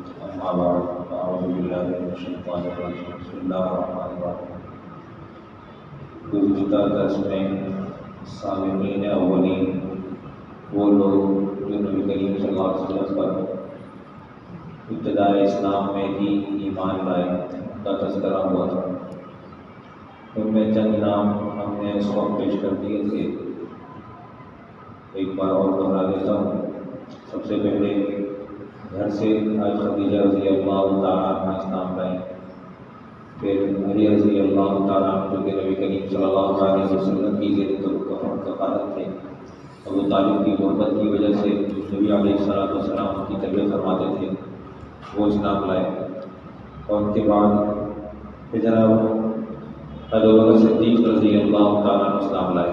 أما بعد فأعوذ بالله من الشيطان الرجيم بسم الله الرحمن الرحيم گزشتہ درس میں سامعین اولین وہ لوگ جو نبی کریم صلی اللہ علیہ وسلم پر ابتدائے اسلام میں ہی ایمان لائے کا تذکرہ ہوا تھا۔ ان میں چند نام ہم نے اس وقت پیش کر دیے تھے، ایک بار اور دہرا دیتا ہوں۔ سب سے پہلے گھر سے آج خدیجہ رضی اللہ تعالیٰ عنہ اسلام لائیں، پھر علی رضی اللہ تعالیٰ عنہ جو کہ نبی کریم صلی اللہ علیہ وسلم کی زیر کفالت تھے، ابو طالب کی غربت کی وجہ سے نبی علیہ السلام کی طبیعت فرماتے تھے، وہ اسلام لائے۔ اور ان کے بعد جناب ابوبکر صدیق رضی اللہ تعالیٰ عنہ اسلام لائے۔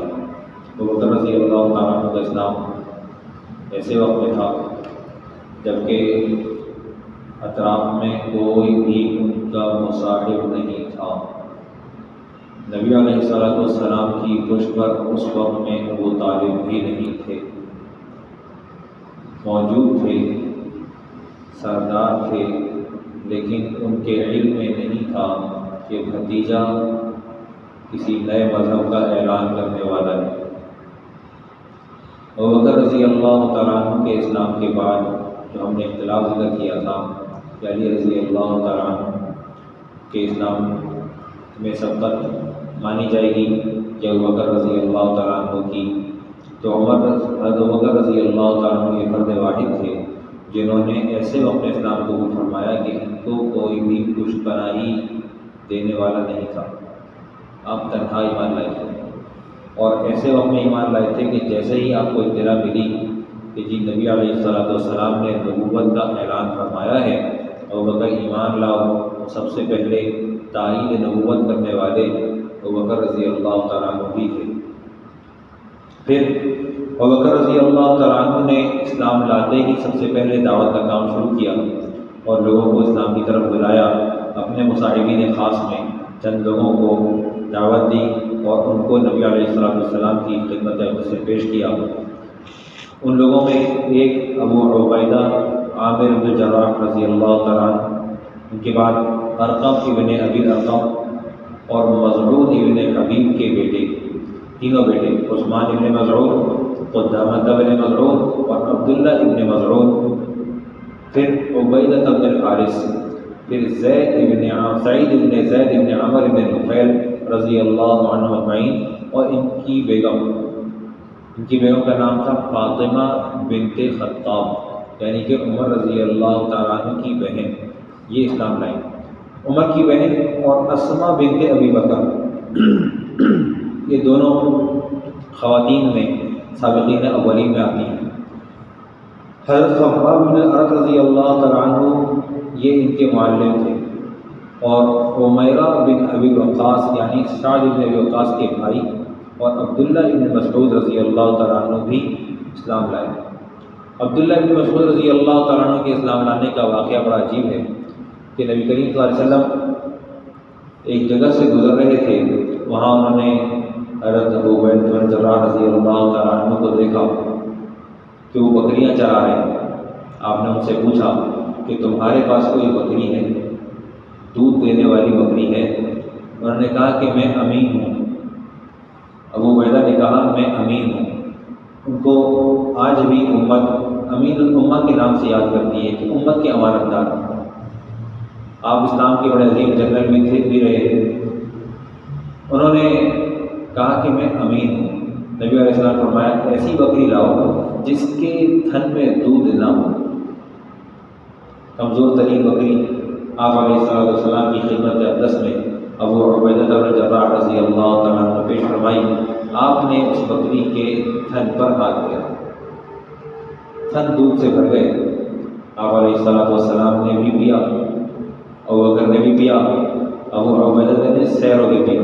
ابوبکر رضی اللہ تعالیٰ عنہ کا اسلام ایسے وقت میں تھا جبکہ اطراف میں کوئی بھی ان کا مصاحب نہیں تھا۔ نبی علیہ السلام کی پشت پر اس وقت میں ابو طالب بھی نہیں تھے، موجود تھے، سردار تھے، لیکن ان کے علم میں نہیں تھا کہ بھتیجا کسی نئے مذہب کا اعلان کرنے والا ہے۔ ابوبکر رضی اللہ تعالیٰ عنہ کے اسلام کے بعد جو ہم نے اختلاف ذکر کیا تھا کہ علی رضی اللہ تعالیٰ عنہ کے اسلام میں سبقت مانی جائے گی کہ ابوبکر رضی اللہ تعالیٰ عنہ کی، تو ابوبکر رضی اللہ تعالیٰ عنہ یہ فرد واحد تھے جنہوں نے ایسے وقت اسلام قبول فرمایا کہ ان کو کوئی بھی پشت پناہی دینے والا نہیں تھا، آپ تنہا ایمان لائے تھے۔ اور ایسے وقت میں ایمان لائے تھے کہ جیسے ہی آپ کو اطلاع ملی کہ جی نبی علیہ السلام نے نبوت کا اعلان فرمایا ہے، ابوبکر ایمان لاؤ، سب سے پہلے تائید نبوت کرنے والے ابوبکر رضی اللہ تعالیٰ عنہ بھی تھے۔ پھر ابوبکر رضی اللہ تعالیٰ عنہ نے اسلام لاتے ہی سب سے پہلے دعوت کا کام شروع کیا اور لوگوں کو اسلام کی طرف بلایا۔ اپنے مصاحبین خاص میں چند لوگوں کو دعوت دی اور ان کو نبی علیہ السلام کی خدمت اقدس سے پیش کیا۔ ان لوگوں میں ایک ابو عبیدہ عامر بن جراح رضی اللہ تعالیٰ عنہ، ان کے بعد ارقم ابن ابی ارقم اور مظعون ابن حبیب کے بیٹے، تینوں بیٹے، عثمان ابن مظعون، قدامہ بن مظعون اور عبداللہ ابن مظعون، پھر عبیدہ بن الحارث، پھر سعید ابن زید ابن عمر ابن نفیل رضی اللہ عنہ اجمعین، اور ان کی بیگم کا نام تھا فاطمہ بنت خطاب، یعنی کہ عمر رضی اللہ تعالیٰ عنہ کی بہن، یہ اسلام لائیں۔ عمر کی بہن اور اسما بنت ابی بکر، یہ دونوں خواتین میں سابقین اولین میں آتی ہیں۔ حضرت خباب بن الارت رضی اللہ تعالیٰ عنہ یہ ان کے معلم تھے، اور عمیرہ بن ابی وقاص یعنی سعد بن ابی وقاص کے بھائی اور عبداللہ ابن مسعود رضی اللہ تعالیٰ عنہ بھی اسلام لائے۔ عبداللہ ابن مسعود رضی اللہ تعالیٰ عنہ کے اسلام لانے کا واقعہ بڑا عجیب ہے کہ نبی کریم صلی اللہ علیہ وسلم ایک جگہ سے گزر رہے تھے، وہاں انہوں نے حضرت ابو عبیدہ بن جراح رضی اللہ تعالیٰ عنہ کو دیکھا کہ وہ بکریاں چرا رہے ہیں۔ آپ نے ان سے پوچھا کہ تمہارے پاس کوئی بکری ہے، دودھ دینے والی بکری ہے؟ انہوں نے کہا کہ میں امین ہوں۔ ابو عبیدہ نے کہا میں امین ہوں۔ ان کو آج بھی امت امین الامہ کے نام سے یاد کرتی ہے کہ امت کے امانت دار۔ آپ اسلام کے بڑے عظیم جنرل بھی رہے تھے۔ انہوں نے کہا کہ میں امین ہوں۔ نبی علیہ السلام نے فرمایا ایسی بکری لاؤ جس کے تھن میں دودھ نہ ہو، کمزور ترین بکری آپ علیہ السلام کی خدمت اقدس میں ابو عبیدہ بن جراح رضی اللہ تعالیٰ عنہ پیش فرمائی۔ آپ نے اس بکری کے تھن پر ہاتھ دیا، تھن دودھ سے بھر گئے۔ آپ علیہ السلام نے بھی پیا، ابوبکر نے بھی پیا، ابو عبیدہ نے سیروں بھی پیا،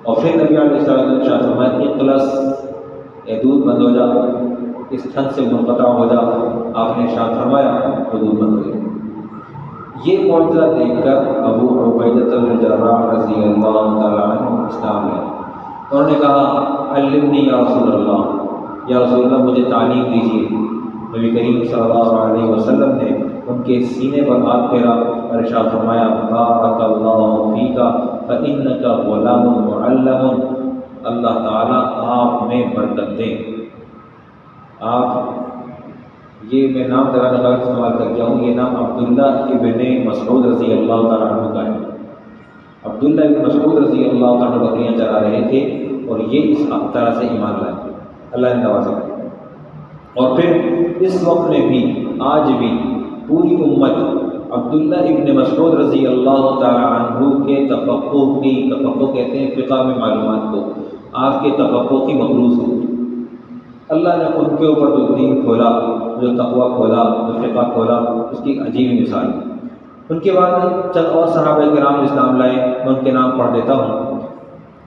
اور پھر نبی علیہ السلام نے ارشاد فرمایا اخلص، اے دودھ بند ہو جا، اس تھن سے منقطع ہو جا۔ آپ نے ارشاد فرمایا وہ دودھ بند ہو گیا۔ یہ معجزہ دیکھ کر ابو عبیدہ بن جراح رضی اللہ تعالیٰ عنہ اسلام لائے۔ انہوں نے کہا علمنی یا رسول اللہ، یا رسول اللہ مجھے تعلیم دیجیے۔ نبی کریم صلی اللہ علیہ وسلم نے ان کے سینے پر ہاتھ پھیرا اور ارشاد فرمایا بارک اللہ فیک فإنک غلام معلم، اللہ تعالیٰ آپ میں برکت دیں۔ آپ یہ میں نام ذرا غلط استعمال کر گیا ہوں، یہ نام عبداللہ ابن مسعود رضی اللہ تعالیٰ عنہ کا ہے۔ عبداللہ ابن مسعود رضی اللہ تعالیٰ عنہ بکریاں چلا رہے تھے اور یہ اس طرح سے ایمان لائے، اللہ نے نوازا۔ اور پھر اس وقت میں بھی آج بھی پوری امت عبداللہ ابن مسعود رضی اللہ تعالیٰ عنہ کے تفقہ کہتے ہیں فقہ میں معلومات کو، آپ کے تفقہ کی مقروض ہے۔ اللہ نے ان کے اوپر جو دین کھولا، جو تقویٰ کھولا، جو فقہ کھولا، اس کی عجیب مثال ہے۔ ان کے بعد چند اور صحابہ کرام اسلام لائے، میں ان کے نام پڑھ دیتا ہوں۔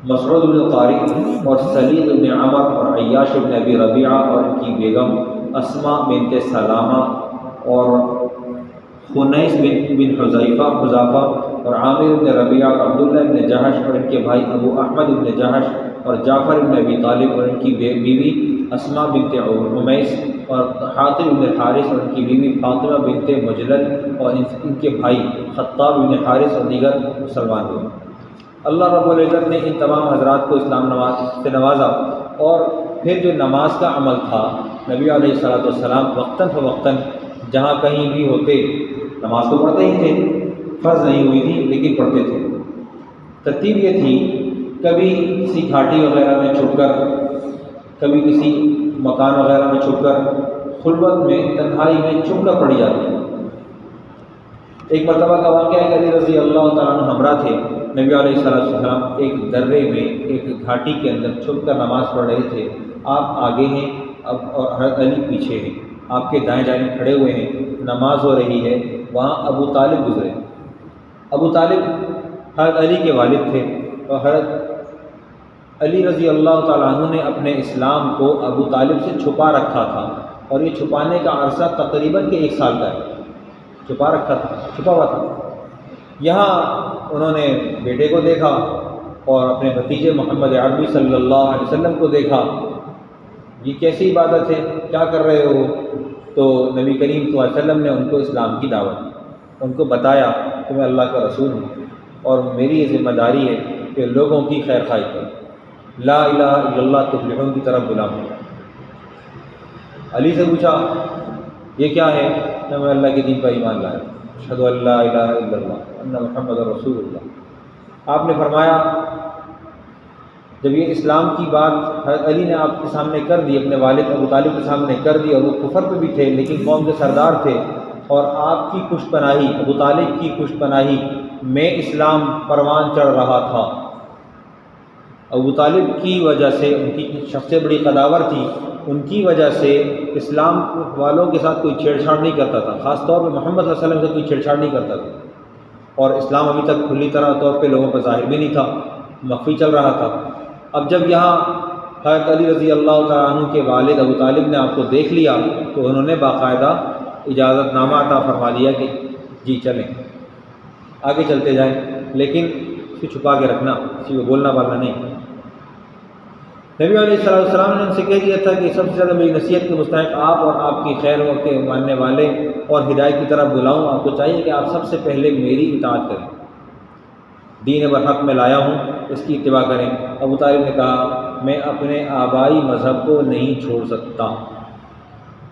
مسعود بن طارق اور سلید بن عمر اور عیاش بن ابی ربیعہ اور ان کی بیگم اسماء بنت سلامہ اور خنیس بن حذیفہ اور عامر بن ربیعہ اور عبداللہ بن جہش اور ان کے بھائی ابو احمد بن جہش اور جعفر بن ابی طالب اور ان کی بیوی اسماء بنت عمیس اور حاطب بن الحارث اور ان کی بیوی فاطمہ بنت مجلد اور ان کے بھائی خطاب بن حارث اور دیگر مسلمان ہوئے۔ اللہ رب العزت نے ان تمام حضرات کو اسلام سے نوازا، اور پھر جو نماز کا عمل تھا، نبی علیہ الصلوۃ والسلام وقتاً فوقتاً جہاں کہیں بھی ہوتے نماز تو پڑھتے ہی تھے، فرض نہیں ہوئی تھی لیکن پڑھتے تھے۔ ترتیب یہ تھی، کبھی کسی گھاٹی وغیرہ میں چھپ کر، کبھی کسی مکان وغیرہ میں چھپ کر، خلوت میں تنہائی میں چھپ کر پڑھی جاتی ہے۔ ایک مرتبہ کا واقعہ ہے کہ علی رضی اللہ تعالیٰ عنہ ہمراہ تھے، نبی علیہ السلام ایک درے میں ایک گھاٹی کے اندر چھپ کر نماز پڑھ رہے تھے۔ آپ آگے ہیں اور حضرت علی پیچھے ہیں، آپ کے دائیں جانب کھڑے ہوئے ہیں، نماز ہو رہی ہے۔ وہاں ابو طالب گزرے۔ ابو طالب حضرت علی کے والد تھے، اور حضرت علی رضی اللہ تعالیٰ عنہ نے اپنے اسلام کو ابو طالب سے چھپا رکھا تھا، اور یہ چھپانے کا عرصہ تقریباً کہ 1 سال کا ہے، چھپا رکھا تھا، چھپا ہوا تھا۔ یہاں انہوں نے بیٹے کو دیکھا اور اپنے بھتیجے محمد عربی صلی اللہ علیہ وسلم کو دیکھا، یہ کیسی عبادت ہے، کیا کر رہے ہو؟ تو نبی کریم صلی اللہ علیہ وسلم نے ان کو اسلام کی دعوت دی، ان کو بتایا کہ میں اللہ کا رسول ہوں اور میری یہ ذمہ داری ہے کہ لوگوں کی خیر خواہی کروں، لا الہ الا اللہ تفلحون کی طرف بلاؤں۔ علی سے پوچھا یہ کیا ہے؟ کہ میں اللہ کے دین پر ایمان لایا، اشہد ان لا الہ الا اللہ ان محمد رسول اللہ۔ آپ نے فرمایا جب یہ اسلام کی بات حضرت علی نے آپ کے سامنے کر دی، اپنے والد ابو طالب کے سامنے کر دی، اور وہ کفر پہ بھی تھے لیکن قوم کے سردار تھے، اور آپ کی پشت پناہی، ابو طالب کی پشت پناہی میں اسلام پروان چڑھ رہا تھا۔ ابو طالب کی وجہ سے، ان کی سب سے بڑی قداور تھی، ان کی وجہ سے اسلام والوں کے ساتھ کوئی چھیڑ چھاڑ نہیں کرتا تھا، خاص طور پہ محمد صلی اللہ علیہ وسلم سے کوئی چھیڑ چھاڑ نہیں کرتا تھا، اور اسلام ابھی تک کھلی طرح طور پہ لوگوں پر ظاہر بھی نہیں تھا، مخفی چل رہا تھا۔ اب جب یہاں حضرت علی رضی اللہ تعالیٰ عنہ کے والد ابو طالب نے آپ کو دیکھ لیا تو انہوں نے باقاعدہ اجازت نامہ عطا فرما دیا کہ جی چلیں، آگے چلتے جائیں، لیکن اسے چھپا کے رکھنا، کسی کو بولنا بالنا نہیں۔ نبی علیہ السلام نے ان سے کہہ دیا تھا کہ سب سے زیادہ میری نصیحت کے مستحق آپ اور آپ کی خیر کے ماننے والے اور ہدایت کی طرف بلاؤں، آپ کو چاہیے کہ آپ سب سے پہلے میری اطاعت کریں، دین برحق میں لایا ہوں، اس کی اتباع کریں۔ ابو طالب نے کہا میں اپنے آبائی مذہب کو نہیں چھوڑ سکتا،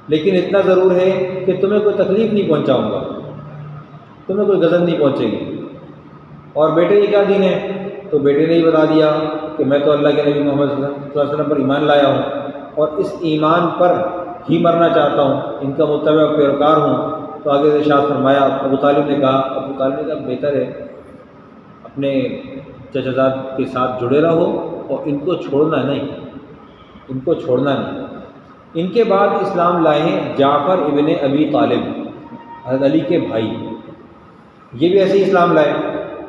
لیکن اتنا ضرور ہے کہ تمہیں کوئی تکلیف نہیں پہنچاؤں گا، تمہیں کوئی غضب نہیں پہنچے گی۔ اور بیٹے یہ کیا دین ہے؟ تو بیٹے نے ہی بتا دیا کہ میں تو اللہ کے نبی محمد صلی اللہ علیہ وسلم پر ایمان لایا ہوں اور اس ایمان پر ہی مرنا چاہتا ہوں، ان کا متبع و پیروکار ہوں۔ تو آگے ارشاد فرمایا، ابو طالب نے کہا بہتر ہے اپنے چچا زاد کے ساتھ جڑے رہو اور ان کو چھوڑنا نہیں، ان کو چھوڑنا نہیں۔ ان کے بعد اسلام لائے ہیں جعفر ابن ابی طالب، حضرت علی کے بھائی، یہ بھی ایسے ہی اسلام لائے۔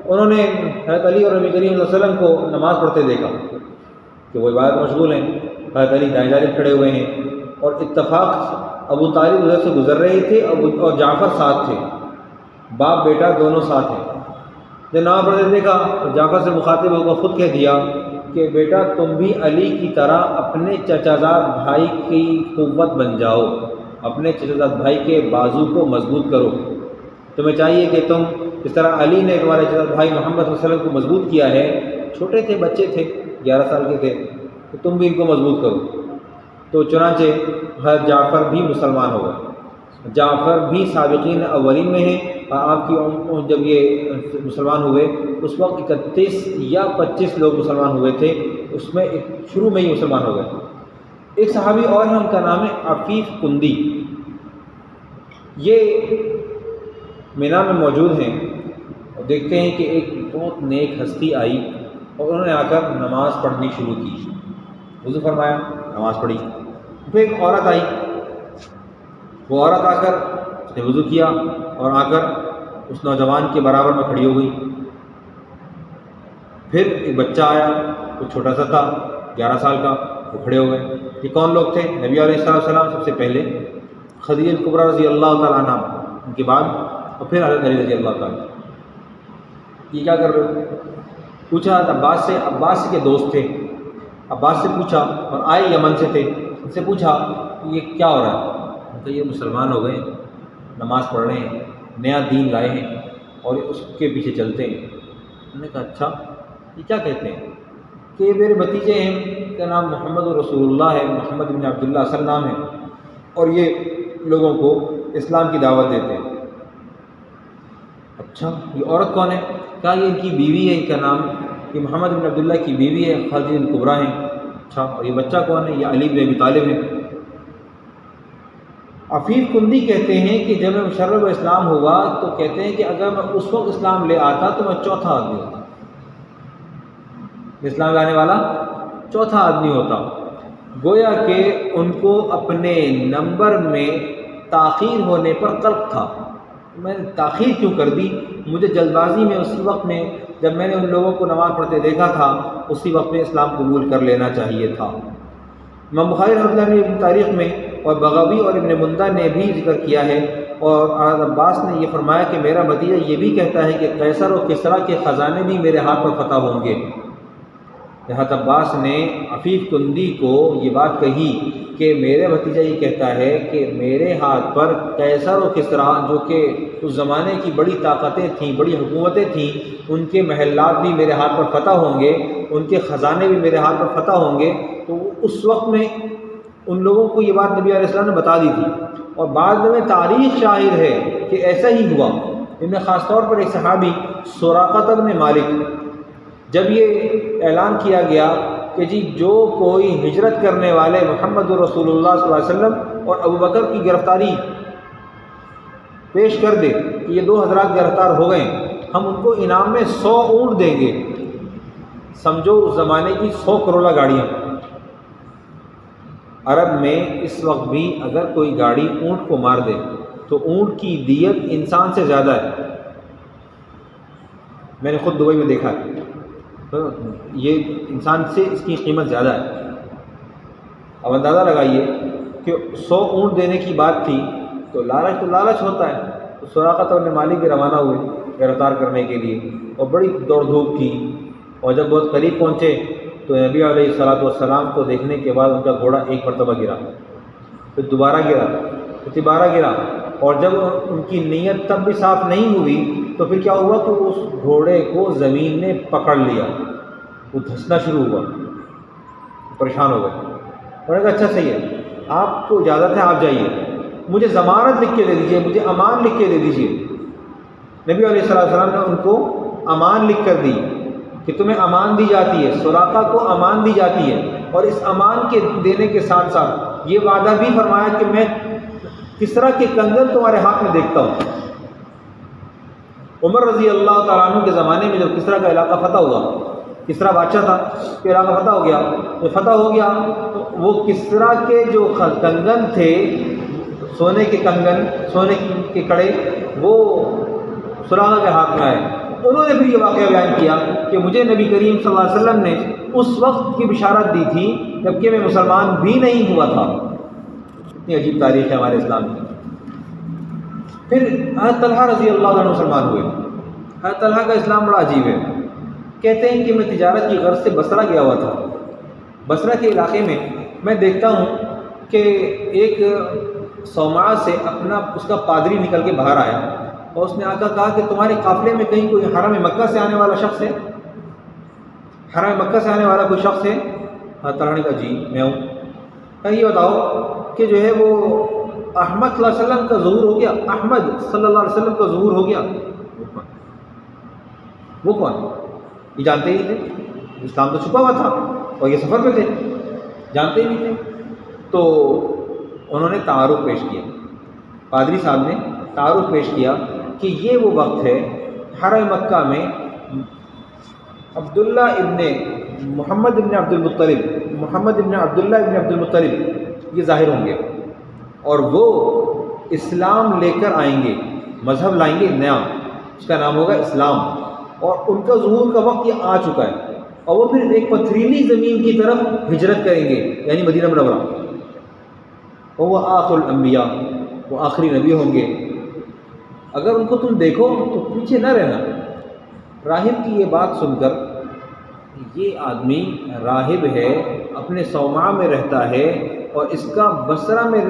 انہوں نے حضرت علی اور نبی کریم صلی اللہ علیہ وسلم کو نماز پڑھتے دیکھا کہ وہ عبادت مشغول ہیں، حضرت علی دائیں جانب کھڑے ہوئے ہیں، اور اتفاق ابو طالب ادھر سے گزر رہے تھے اور جعفر ساتھ تھے، باپ بیٹا دونوں ساتھ ہیں۔ جب نماز پڑھتے دیکھا تو جعفر سے مخاطب ہو کر خود کہہ دیا کہ بیٹا تم بھی علی کی طرح اپنے چچا زاد بھائی کی قوت بن جاؤ، اپنے چچا بھائی کے بازو کو مضبوط کرو۔ تمہیں چاہیے کہ تم اس طرح علی نے تمہارے چچا بھائی محمد صلی اللہ علیہ وسلم کو مضبوط کیا ہے، چھوٹے تھے، بچے تھے، 11 سال کے تھے، تو تم بھی ان کو مضبوط کرو۔ تو چنانچہ حضرت جعفر بھی مسلمان ہو گئے۔ جعفر بھی سابقین اولین میں ہیں، اور آپ کی جب یہ مسلمان ہوئے اس وقت 31 یا 25 لوگ مسلمان ہوئے تھے، اس میں شروع میں ہی مسلمان ہو گئے۔ ایک صحابی اور ہیں، ان کا نام ہے عفیف کندی، یہ مینا میں موجود ہیں، اور دیکھتے ہیں کہ ایک بہت نیک ہستی آئی اور انہوں نے آ کر نماز پڑھنی شروع کی، وضو فرمایا، نماز پڑھی۔ پھر ایک عورت آئی، وہ عورت آ کر اس نے وضو کیا اور آ کر اس نوجوان کے برابر میں کھڑی ہو گئی۔ پھر ایک بچہ آیا، وہ چھوٹا سا تھا، 11 سال کا، وہ کھڑے ہو گئے۔ یہ کون لوگ تھے؟ نبی علیہ السلام سب سے پہلے، خدیجہ کبریٰ رضی اللہ تعالیٰ عنہ ان کے بعد، اور پھر حضرت علی رضی اللہ تعالیٰ۔ یہ کیا کر رہے ہو؟ پوچھا عباس سے، عباس کے دوست تھے، عباس سے پوچھا، اور آئے یمن سے تھے، ان سے پوچھا یہ کیا ہو رہا ہے؟ تو یہ مسلمان ہو گئے، نماز پڑھ رہے ہیں، نیا دین لائے ہیں اور اس کے پیچھے چلتے ہیں۔ انہوں نے کہا اچھا، یہ کیا کہتے ہیں؟ کہ یہ میرے بھتیجے ہیں، کا نام محمد رسول اللہ ہے، محمد بن عبداللہ اصل نام ہے، اور یہ لوگوں کو اسلام کی دعوت دیتے ہیں۔ اچھا، یہ عورت کون ہے؟ کہا یہ ان کی بیوی ہے، ان کا نام یہ محمد بن عبداللہ کی بیوی ہے، خدیجہ کبریٰ ہیں۔ اچھا، اور یہ بچہ کون ہے؟ یہ علی بن ابی طالب ہے۔ عفیف کندی کہتے ہیں کہ جب میں مشرف اسلام ہوا تو کہتے ہیں کہ اگر میں اس وقت اسلام لے آتا تو میں چوتھا آدمی ہوتا، اسلام لانے والا چوتھا آدمی ہوتا۔ گویا کہ ان کو اپنے نمبر میں تاخیر ہونے پر قلق تھا، میں نے تاخیر کیوں کر دی؟ مجھے جلد بازی میں اسی وقت میں جب میں نے ان لوگوں کو نماز پڑھتے دیکھا تھا اسی وقت میں اسلام قبول کر لینا چاہیے تھا۔ امام بخاری رحمۃ اللہ علیہ کی تاریخ میں اور بغوی اور ابن مندہ نے بھی ذکر کیا ہے، اور حضرت عباس نے یہ فرمایا کہ میرا بھتیجا یہ بھی کہتا ہے کہ قیصر و کسریٰ کے خزانے بھی میرے ہاتھ پر فتح ہوں گے۔ حضرت عباس نے عفیف کندی کو یہ بات کہی کہ میرے بھتیجا یہ کہتا ہے کہ میرے ہاتھ پر قیصر و کسریٰ جو کہ اس زمانے کی بڑی طاقتیں تھیں، بڑی حکومتیں تھیں، ان کے محلات بھی میرے ہاتھ پر فتح ہوں گے، ان کے خزانے بھی میرے ہاتھ پر فتح ہوں گے۔ تو اس وقت میں ان لوگوں کو یہ بات نبی علیہ السلام نے بتا دی تھی، اور بعد میں تاریخ شاہد ہے کہ ایسا ہی ہوا۔ ان میں خاص طور پر ایک صحابی سراقہ بن مالک، جب یہ اعلان کیا گیا کہ جی جو کوئی ہجرت کرنے والے محمد رسول اللہ صلی اللہ علیہ وسلم اور ابوبکر کی گرفتاری پیش کر دے کہ یہ 2 حضرات گرفتار ہو گئے، ہم ان کو انعام میں 100 اونٹ دیں گے۔ سمجھو اس زمانے کی 100 کروڑ گاڑیاں۔ عرب میں اس وقت بھی اگر کوئی گاڑی اونٹ کو مار دے تو اونٹ کی دیت انسان سے زیادہ ہے، میں نے خود دبئی میں دیکھا ہے، یہ انسان سے اس کی قیمت زیادہ ہے۔ اب اندازہ لگائیے کہ 100 اونٹ دینے کی بات تھی تو لالچ ہوتا ہے۔ تو سراقہ بن مالک بھی روانہ ہوئے گرفتار کرنے کے لیے، اور بڑی دوڑ دھوپ تھی، اور جب بہت قریب پہنچے تو نبی علیہ السلام کو دیکھنے کے بعد ان کا گھوڑا ایک مرتبہ گرا، پھر دوبارہ گرا، پھر تیبارہ گرا، اور جب ان کی نیت تب بھی صاف نہیں ہوئی تو پھر کیا ہوا کہ اس گھوڑے کو زمین نے پکڑ لیا، وہ دھسنا شروع ہوا، پریشان ہو گئے۔ انہوں نے کہا اچھا صحیح ہے، آپ کو اجازت ہے، آپ جائیے، مجھے ضمانت لکھ کے دے دیجیے، مجھے امان لکھ کے دے دیجیے۔ نبی علیہ السلام نے ان کو امان لکھ کر دی کہ تمہیں امان دی جاتی ہے، سراقہ کو امان دی جاتی ہے، اور اس امان کے دینے کے ساتھ ساتھ یہ وعدہ بھی فرمایا کہ میں کسریٰ کے کنگن تمہارے ہاتھ میں دیکھتا ہوں۔ عمر رضی اللہ تعالیٰ عنہ کے زمانے میں جب کسریٰ کا علاقہ فتح ہوا، کسریٰ بادشاہ تھا، کہ علاقہ فتح ہو گیا، جب فتح ہو گیا تو وہ کسریٰ کے جو کنگن تھے، سونے کے کنگن، سونے کے کڑے، وہ سراقہ کے ہاتھ میں آئے۔ انہوں نے پھر یہ واقعہ بیان کیا کہ مجھے نبی کریم صلی اللہ علیہ وسلم نے اس وقت کی بشارت دی تھی جبکہ میں مسلمان بھی نہیں ہوا تھا۔ اتنی عجیب تاریخ ہے ہمارے اسلام کی۔ پھر حضرت طلحہ رضی اللہ عنہ مسلمان ہوئے۔ حضرت طلحہ کا اسلام بڑا عجیب ہے۔ کہتے ہیں کہ میں تجارت کی غرض سے بصرہ گیا ہوا تھا۔ بصرہ کے علاقے میں میں دیکھتا ہوں کہ ایک صومعہ سے اس کا پادری نکل کے باہر آیا اور اس نے آ کر کہا کہ تمہارے قافلے میں کہیں کوئی حرم مکہ سے آنے والا شخص ہے؟ حرم مکہ سے آنے والا کوئی شخص ہے؟ طلحہ نے کہا جی میں ہوں۔ کہا یہ بتاؤ کہ جو ہے وہ احمد صلی اللہ علیہ وسلم کا ظہور ہو گیا، احمد صلی اللہ علیہ وسلم کا ظہور ہو گیا، وہ کون؟ یہ جانتے ہی تھے، اسلام تو چھپا ہوا تھا اور یہ سفر پہ تھے، جانتے ہی تھے۔ تو انہوں نے تعارف پیش کیا، پادری صاحب نے تعارف پیش کیا کہ یہ وہ وقت ہے حرم مکہ میں عبداللہ ابن محمد ابن عبد المطلب، محمد ابن عبداللہ ابن عبد المطلب یہ ظاہر ہوں گے اور وہ اسلام لے کر آئیں گے، مذہب لائیں گے نیا، اس کا نام ہوگا اسلام، اور ان کا ظہور کا وقت یہ آ چکا ہے، اور وہ پھر ایک پتھریلی زمین کی طرف ہجرت کریں گے یعنی مدینہ منورہ، اور وہ آخر الانبیاء، وہ آخری نبی ہوں گے۔ اگر ان کو تم دیکھو تو پیچھے نہ رہنا۔ راہب کی یہ بات سن کر، یہ آدمی راہب ہے، اپنے صومعہ میں رہتا ہے اور اس کا بصرہ میں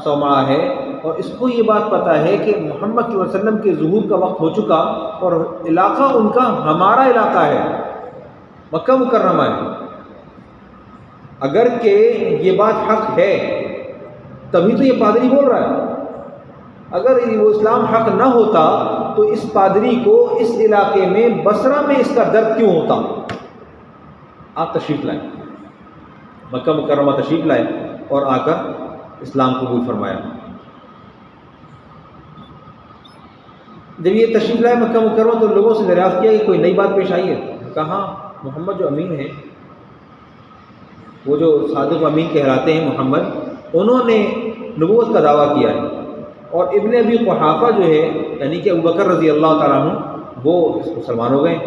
صومعہ ہے، اور اس کو یہ بات پتہ ہے کہ محمد صلی اللہ علیہ وسلم کے ظہور کا وقت ہو چکا اور علاقہ ان کا ہمارا علاقہ ہے، مکہ مکرمہ ہے۔ اگر کہ یہ بات حق ہے تبھی تو یہ پادری بول رہا ہے، اگر وہ اسلام حق نہ ہوتا تو اس پادری کو اس علاقے میں بصرہ میں اس کا درد کیوں ہوتا؟ آپ تشریف لائیں، مکہ مکرمہ تشریف لائے اور آ کر اسلام قبول فرمایا۔ جب یہ تشریف لائے مکہ مکرمہ تو لوگوں سے دریافت کیا کہ کوئی نئی بات پیش آئی ہے؟ کہا محمد جو امین ہے، وہ جو صادق و امین کہلاتے ہیں محمد، انہوں نے نبوت کا دعویٰ کیا ہے، اور ابن ابی قحافہ جو ہے یعنی کہ ابوبکر رضی اللہ تعالیٰ عنہ وہ مسلمان ہو گئے۔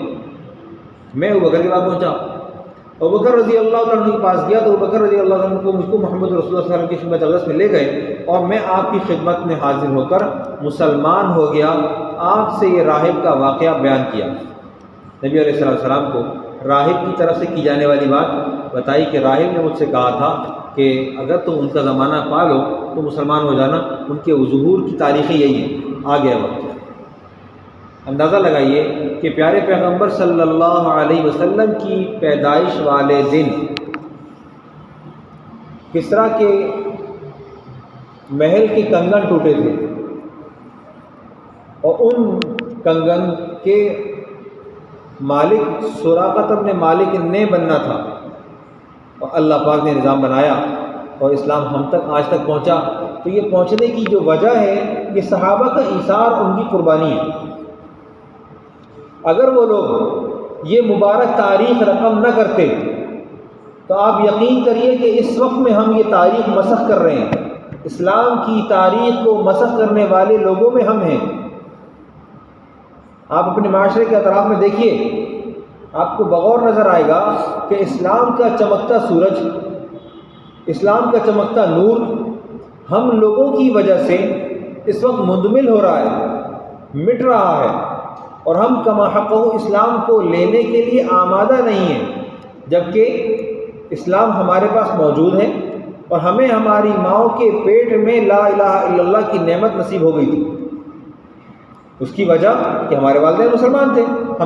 میں ابوبکر کے پاس پہنچا، ابوبکر رضی اللہ تعالیٰ عنہ کے پاس گیا تو ابوبکر رضی اللہ تعالیٰ عنہ کو مجھ کو محمد رسول اللہ صلی اللہ علیہ وسلم کی خدمت اقدس میں لے گئے اور میں آپ کی خدمت میں حاضر ہو کر مسلمان ہو گیا۔ آپ سے یہ راہب کا واقعہ بیان کیا، نبی علیہ السلام کو راہب کی طرف سے کی جانے والی بات بتائی کہ راہب نے مجھ سے کہا تھا کہ اگر تم ان کا زمانہ پا لو تو مسلمان ہو جانا، ان کے ظہور کی تاریخیں یہی ہیں، آ گیا وقت۔ اندازہ لگائیے کہ پیارے پیغمبر صلی اللہ علیہ وسلم کی پیدائش والے دن کسریٰ کے محل کے کنگن ٹوٹے تھے، اور ان کنگن کے مالک سراقہ بن مالک نے بننا تھا، اور اللہ پاک نے نظام بنایا اور اسلام ہم تک آج تک پہنچا۔ تو یہ پہنچنے کی جو وجہ ہے یہ صحابہ کا ایثار، ان کی قربانی ہے۔ اگر وہ لوگ یہ مبارک تاریخ رقم نہ کرتے تو آپ یقین کریے کہ اس وقت میں ہم یہ تاریخ مسخ کر رہے ہیں، اسلام کی تاریخ کو مسخ کرنے والے لوگوں میں ہم ہیں۔ آپ اپنے معاشرے کے اطراف میں دیکھیے، آپ کو بغور نظر آئے گا کہ اسلام کا چمکتا سورج، اسلام کا چمکتا نور ہم لوگوں کی وجہ سے اس وقت مندمل ہو رہا ہے، مٹ رہا ہے، اور ہم کما حقہ اسلام کو لینے کے لیے آمادہ نہیں ہیں، جبکہ اسلام ہمارے پاس موجود ہے اور ہمیں ہماری ماؤں کے پیٹ میں لا الہ الا اللہ کی نعمت نصیب ہو گئی تھی۔ اس کی وجہ کہ ہمارے والدین مسلمان تھے، ہم